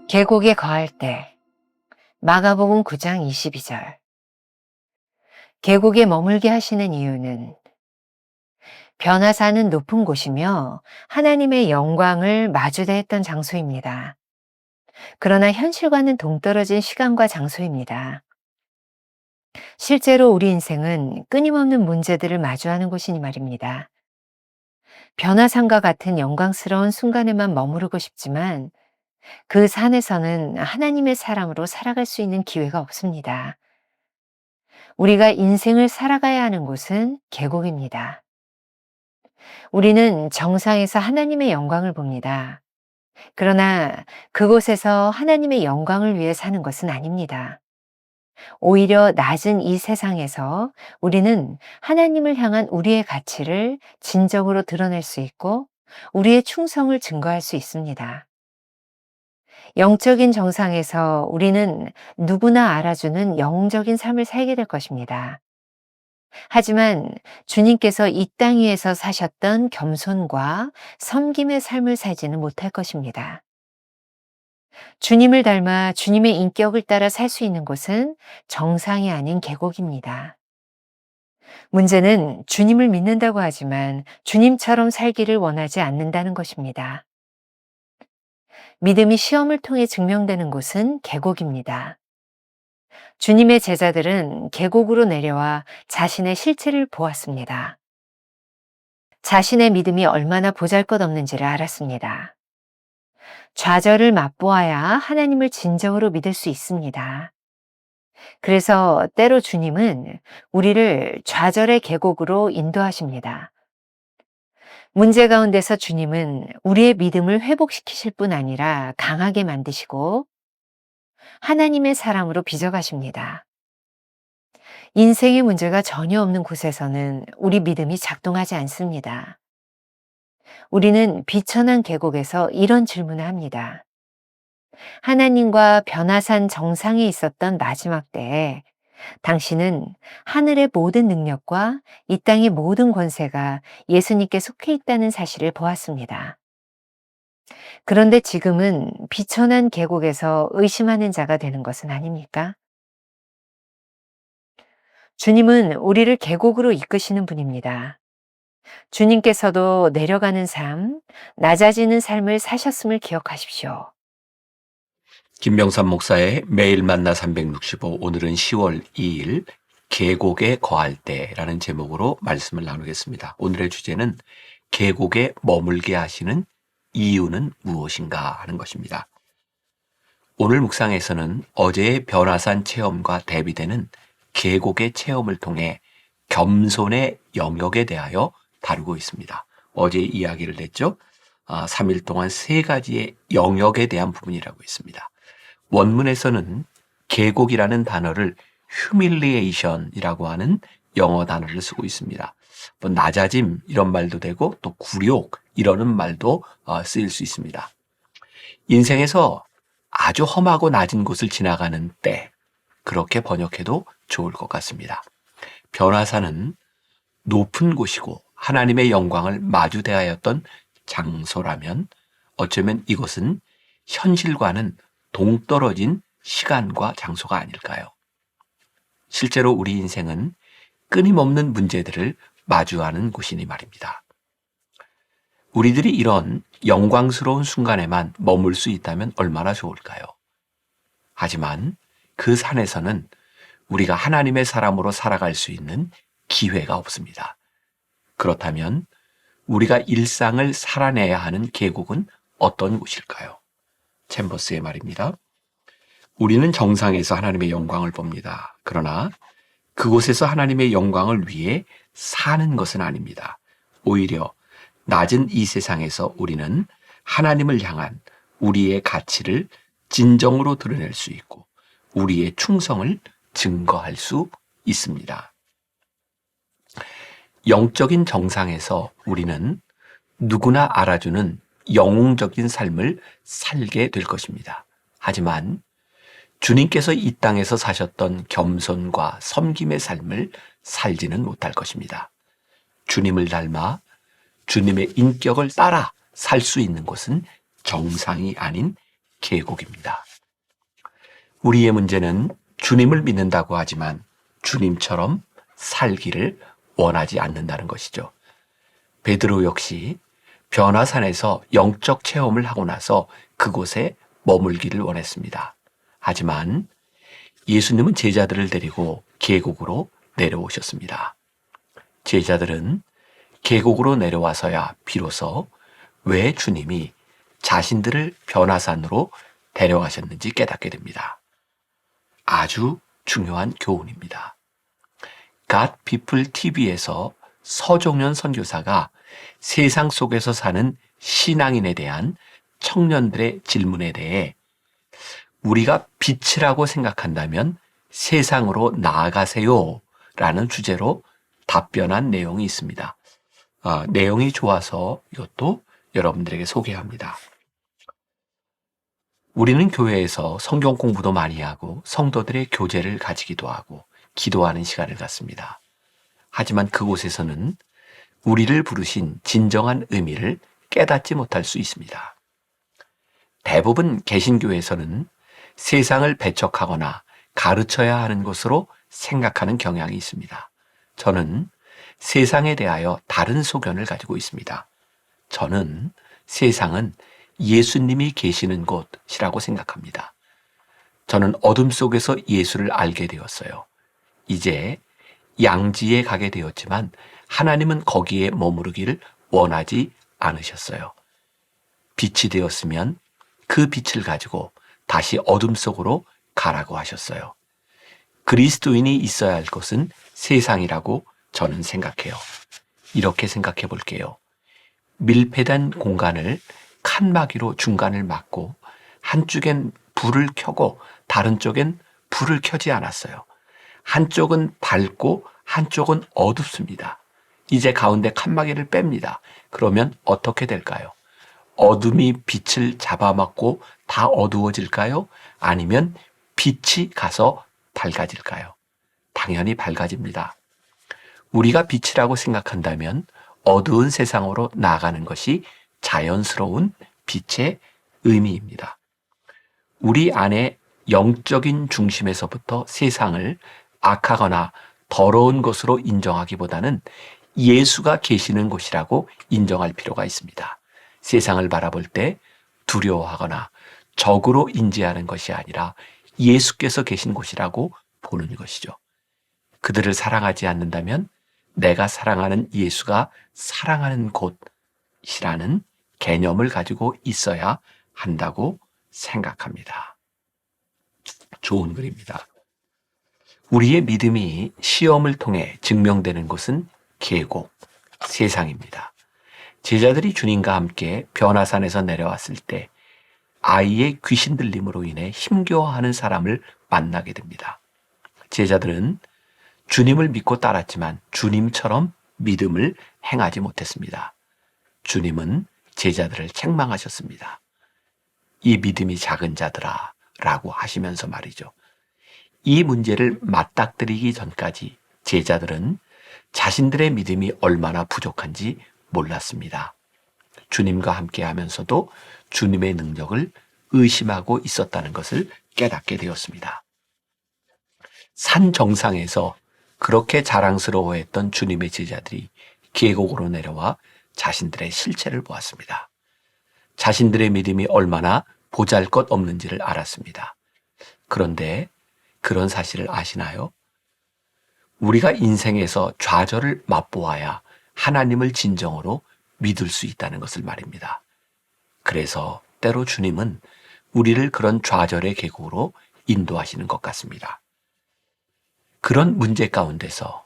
계곡에 거할 때 마가복음 9장 22절. 계곡에 머물게 하시는 이유는 변화사는 높은 곳이며 하나님의 영광을 마주대했던 장소입니다. 그러나 현실과는 동떨어진 시간과 장소입니다. 실제로 우리 인생은 끊임없는 문제들을 마주하는 곳이니 말입니다. 변화산과 같은 영광스러운 순간에만 머무르고 싶지만 그 산에서는 하나님의 사람으로 살아갈 수 있는 기회가 없습니다. 우리가 인생을 살아가야 하는 곳은 계곡입니다. 우리는 정상에서 하나님의 영광을 봅니다. 그러나 그곳에서 하나님의 영광을 위해 사는 것은 아닙니다. 오히려 낮은 이 세상에서 우리는 하나님을 향한 우리의 가치를 진정으로 드러낼 수 있고 우리의 충성을 증거할 수 있습니다. 영적인 정상에서 우리는 누구나 알아주는 영적인 삶을 살게 될 것입니다. 하지만 주님께서 이 땅 위에서 사셨던 겸손과 섬김의 삶을 살지는 못할 것입니다. 주님을 닮아 주님의 인격을 따라 살 수 있는 곳은 정상이 아닌 계곡입니다. 문제는 주님을 믿는다고 하지만 주님처럼 살기를 원하지 않는다는 것입니다. 믿음이 시험을 통해 증명되는 곳은 계곡입니다. 주님의 제자들은 계곡으로 내려와 자신의 실체를 보았습니다. 자신의 믿음이 얼마나 보잘것없는지를 알았습니다. 좌절을 맛보아야 하나님을 진정으로 믿을 수 있습니다. 그래서 때로 주님은 우리를 좌절의 계곡으로 인도하십니다. 문제 가운데서 주님은 우리의 믿음을 회복시키실 뿐 아니라 강하게 만드시고 하나님의 사람으로 빚어가십니다. 인생의 문제가 전혀 없는 곳에서는 우리 믿음이 작동하지 않습니다. 우리는 비천한 계곡에서 이런 질문을 합니다. 하나님과 변화산 정상에 있었던 마지막 때에 당신은 하늘의 모든 능력과 이 땅의 모든 권세가 예수님께 속해 있다는 사실을 보았습니다. 그런데 지금은 비천한 계곡에서 의심하는 자가 되는 것은 아닙니까? 주님은 우리를 계곡으로 이끄시는 분입니다. 주님께서도 내려가는 삶, 낮아지는 삶을 사셨음을 기억하십시오. 김병삼 목사의 매일 만나 365, 오늘은 10월 2일 계곡에 거할 때라는 제목으로 말씀을 나누겠습니다. 오늘의 주제는 계곡에 머물게 하시는 이유는 무엇인가 하는 것입니다. 오늘 묵상에서는 어제의 변화산 체험과 대비되는 계곡의 체험을 통해 겸손의 영역에 대하여 다루고 있습니다. 어제 이야기를 했죠. 3일 동안 3가지의 영역에 대한 부분이라고 했습니다. 원문에서는 계곡이라는 단어를 humiliation이라고 하는 영어 단어를 쓰고 있습니다. 뭐 낮아짐 이런 말도 되고 또 굴욕 이러는 말도 쓰일 수 있습니다. 인생에서 아주 험하고 낮은 곳을 지나가는 때, 그렇게 번역해도 좋을 것 같습니다. 변화산은 높은 곳이고 하나님의 영광을 마주대하였던 장소라면 어쩌면 이곳은 현실과는 동떨어진 시간과 장소가 아닐까요? 실제로 우리 인생은 끊임없는 문제들을 마주하는 곳이니 말입니다. 우리들이 이런 영광스러운 순간에만 머물 수 있다면 얼마나 좋을까요? 하지만 그 산에서는 우리가 하나님의 사람으로 살아갈 수 있는 기회가 없습니다. 그렇다면 우리가 일상을 살아내야 하는 계곡은 어떤 곳일까요? 챔버스의 말입니다. 우리는 정상에서 하나님의 영광을 봅니다. 그러나 그곳에서 하나님의 영광을 위해 사는 것은 아닙니다. 오히려 낮은 이 세상에서 우리는 하나님을 향한 우리의 가치를 진정으로 드러낼 수 있고 우리의 충성을 증거할 수 있습니다. 영적인 정상에서 우리는 누구나 알아주는 영웅적인 삶을 살게 될 것입니다. 하지만 주님께서 이 땅에서 사셨던 겸손과 섬김의 삶을 살지는 못할 것입니다. 주님을 닮아 주님의 인격을 따라 살 수 있는 곳은 정상이 아닌 계곡입니다. 우리의 문제는 주님을 믿는다고 하지만 주님처럼 살기를 원하지 않는다는 것이죠. 베드로 역시 변화산에서 영적 체험을 하고 나서 그곳에 머물기를 원했습니다. 하지만 예수님은 제자들을 데리고 계곡으로 내려오셨습니다. 제자들은 계곡으로 내려와서야 비로소 왜 주님이 자신들을 변화산으로 데려가셨는지 깨닫게 됩니다. 아주 중요한 교훈입니다. God People TV에서 서종현 선교사가 세상 속에서 사는 신앙인에 대한 청년들의 질문에 대해 우리가 빛이라고 생각한다면 세상으로 나아가세요 라는 주제로 답변한 내용이 있습니다. 내용이 좋아서 이것도 여러분들에게 소개합니다. 우리는 교회에서 성경 공부도 많이 하고 성도들의 교제를 가지기도 하고 기도하는 시간을 갖습니다. 하지만 그곳에서는 우리를 부르신 진정한 의미를 깨닫지 못할 수 있습니다. 대부분 개신교에서는 세상을 배척하거나 가르쳐야 하는 것으로 생각하는 경향이 있습니다. 저는 세상에 대하여 다른 소견을 가지고 있습니다. 저는 세상은 예수님이 계시는 곳이라고 생각합니다. 저는 어둠 속에서 예수를 알게 되었어요. 이제 양지에 가게 되었지만 하나님은 거기에 머무르기를 원하지 않으셨어요. 빛이 되었으면 그 빛을 가지고 다시 어둠 속으로 가라고 하셨어요. 그리스도인이 있어야 할 것은 세상이라고 저는 생각해요. 이렇게 생각해 볼게요. 밀폐된 공간을 칸막이로 중간을 막고 한쪽엔 불을 켜고 다른 쪽엔 불을 켜지 않았어요. 한쪽은 밝고 한쪽은 어둡습니다. 이제 가운데 칸막이를 뺍니다. 그러면 어떻게 될까요? 어둠이 빛을 잡아먹고 다 어두워질까요? 아니면 빛이 가서 밝아질까요? 당연히 밝아집니다. 우리가 빛이라고 생각한다면 어두운 세상으로 나아가는 것이 자연스러운 빛의 의미입니다. 우리 안에 영적인 중심에서부터 세상을 악하거나 더러운 것으로 인정하기보다는 예수가 계시는 곳이라고 인정할 필요가 있습니다. 세상을 바라볼 때 두려워하거나 적으로 인지하는 것이 아니라 예수께서 계신 곳이라고 보는 것이죠. 그들을 사랑하지 않는다면 내가 사랑하는 예수가 사랑하는 곳이라는 개념을 가지고 있어야 한다고 생각합니다. 좋은 글입니다. 우리의 믿음이 시험을 통해 증명되는 곳은 계곡, 세상입니다. 제자들이 주님과 함께 변화산에서 내려왔을 때 아이의 귀신 들림으로 인해 힘겨워하는 사람을 만나게 됩니다. 제자들은 주님을 믿고 따랐지만 주님처럼 믿음을 행하지 못했습니다. 주님은 제자들을 책망하셨습니다. 이 믿음이 작은 자들아 라고 하시면서 말이죠. 이 문제를 맞닥뜨리기 전까지 제자들은 자신들의 믿음이 얼마나 부족한지 몰랐습니다. 주님과 함께 하면서도 주님의 능력을 의심하고 있었다는 것을 깨닫게 되었습니다. 산 정상에서 그렇게 자랑스러워했던 주님의 제자들이 계곡으로 내려와 자신들의 실체를 보았습니다. 자신들의 믿음이 얼마나 보잘것없는지를 알았습니다. 그런데 그런 사실을 아시나요? 우리가 인생에서 좌절을 맛보아야 하나님을 진정으로 믿을 수 있다는 것을 말입니다. 그래서 때로 주님은 우리를 그런 좌절의 계곡으로 인도하시는 것 같습니다. 그런 문제 가운데서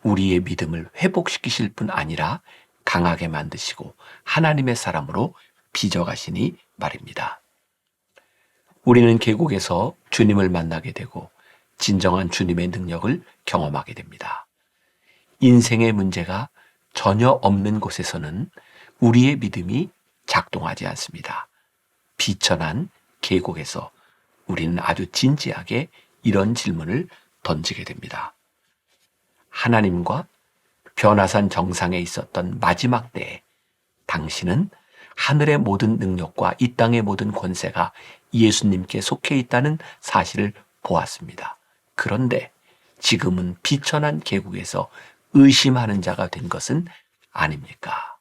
우리의 믿음을 회복시키실 뿐 아니라 강하게 만드시고 하나님의 사람으로 빚어가시니 말입니다. 우리는 계곡에서 주님을 만나게 되고 진정한 주님의 능력을 경험하게 됩니다. 인생의 문제가 전혀 없는 곳에서는 우리의 믿음이 작동하지 않습니다. 비천한 계곡에서 우리는 아주 진지하게 이런 질문을 던지게 됩니다. 하나님과 변화산 정상에 있었던 마지막 때에 당신은 하늘의 모든 능력과 이 땅의 모든 권세가 예수님께 속해 있다는 사실을 보았습니다. 그런데 지금은 비천한 계곡에서 의심하는 자가 된 것은 아닙니까?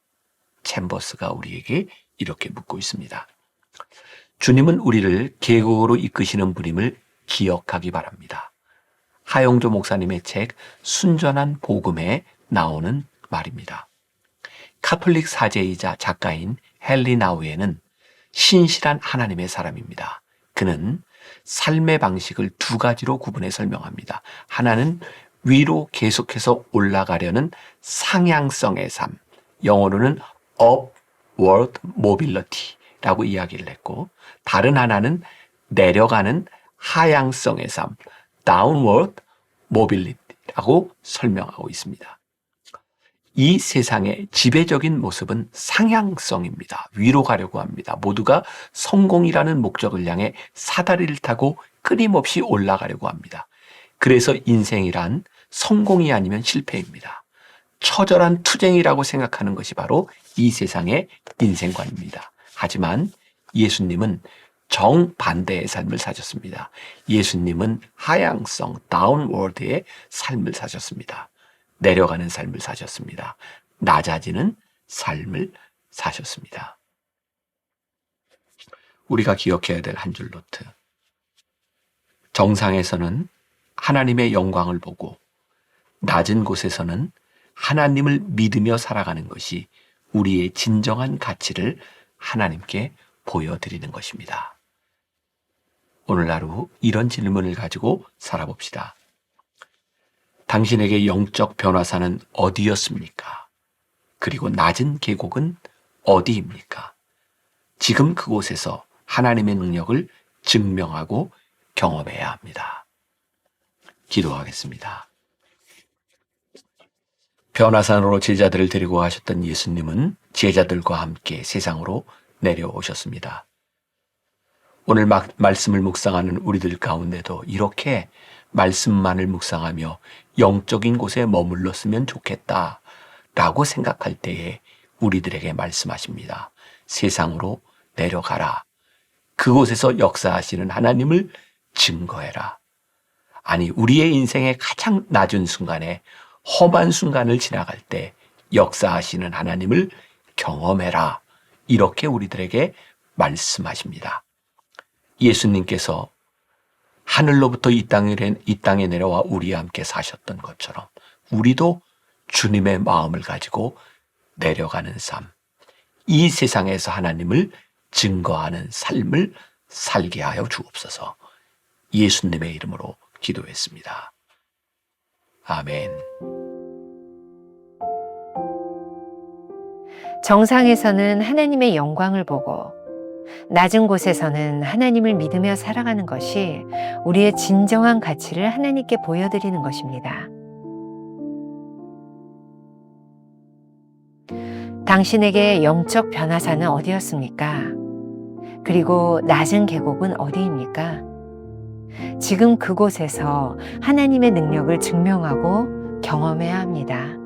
챔버스가 우리에게 이렇게 묻고 있습니다. 주님은 우리를 계곡으로 이끄시는 분임을 기억하기 바랍니다. 하용조 목사님의 책 순전한 복음에 나오는 말입니다. 카톨릭 사제이자 작가인 헨리 나우에는 신실한 하나님의 사람입니다. 그는 삶의 방식을 두 가지로 구분해 설명합니다. 하나는 위로 계속해서 올라가려는 상향성의 삶, 영어로는 upward mobility라고 이야기를 했고, 다른 하나는 내려가는 하향성의 삶, downward mobility라고 설명하고 있습니다. 이 세상의 지배적인 모습은 상향성입니다. 위로 가려고 합니다. 모두가 성공이라는 목적을 향해 사다리를 타고 끊임없이 올라가려고 합니다. 그래서 인생이란 성공이 아니면 실패입니다. 처절한 투쟁이라고 생각하는 것이 바로 이 세상의 인생관입니다. 하지만 예수님은 정반대의 삶을 사셨습니다. 예수님은 하향성, 다운워드의 삶을 사셨습니다. 내려가는 삶을 사셨습니다. 낮아지는 삶을 사셨습니다. 우리가 기억해야 될 한 줄 노트. 정상에서는 하나님의 영광을 보고 낮은 곳에서는 하나님을 믿으며 살아가는 것이 우리의 진정한 가치를 하나님께 보여드리는 것입니다. 오늘 하루 이런 질문을 가지고 살아봅시다. 당신에게 영적 변화사는 어디였습니까? 그리고 낮은 계곡은 어디입니까? 지금 그곳에서 하나님의 능력을 증명하고 경험해야 합니다. 기도하겠습니다. 변화산으로 제자들을 데리고 가셨던 예수님은 제자들과 함께 세상으로 내려오셨습니다. 오늘 말씀을 묵상하는 우리들 가운데도 이렇게 말씀만을 묵상하며 영적인 곳에 머물렀으면 좋겠다라고 생각할 때에 우리들에게 말씀하십니다. 세상으로 내려가라. 그곳에서 역사하시는 하나님을 증거해라. 아니, 우리의 인생의 가장 낮은 순간에 험한 순간을 지나갈 때 역사하시는 하나님을 경험해라. 이렇게 우리들에게 말씀하십니다. 예수님께서 하늘로부터 이 땅에 내려와 우리와 함께 사셨던 것처럼 우리도 주님의 마음을 가지고 내려가는 삶, 이 세상에서 하나님을 증거하는 삶을 살게 하여 주옵소서. 예수님의 이름으로 기도했습니다. 아멘. 정상에서는 하나님의 영광을 보고 낮은 곳에서는 하나님을 믿으며 살아가는 것이 우리의 진정한 가치를 하나님께 보여드리는 것입니다. 당신에게 영적 변화사는 어디였습니까? 그리고 낮은 계곡은 어디입니까? 지금 그곳에서 하나님의 능력을 증명하고 경험해야 합니다.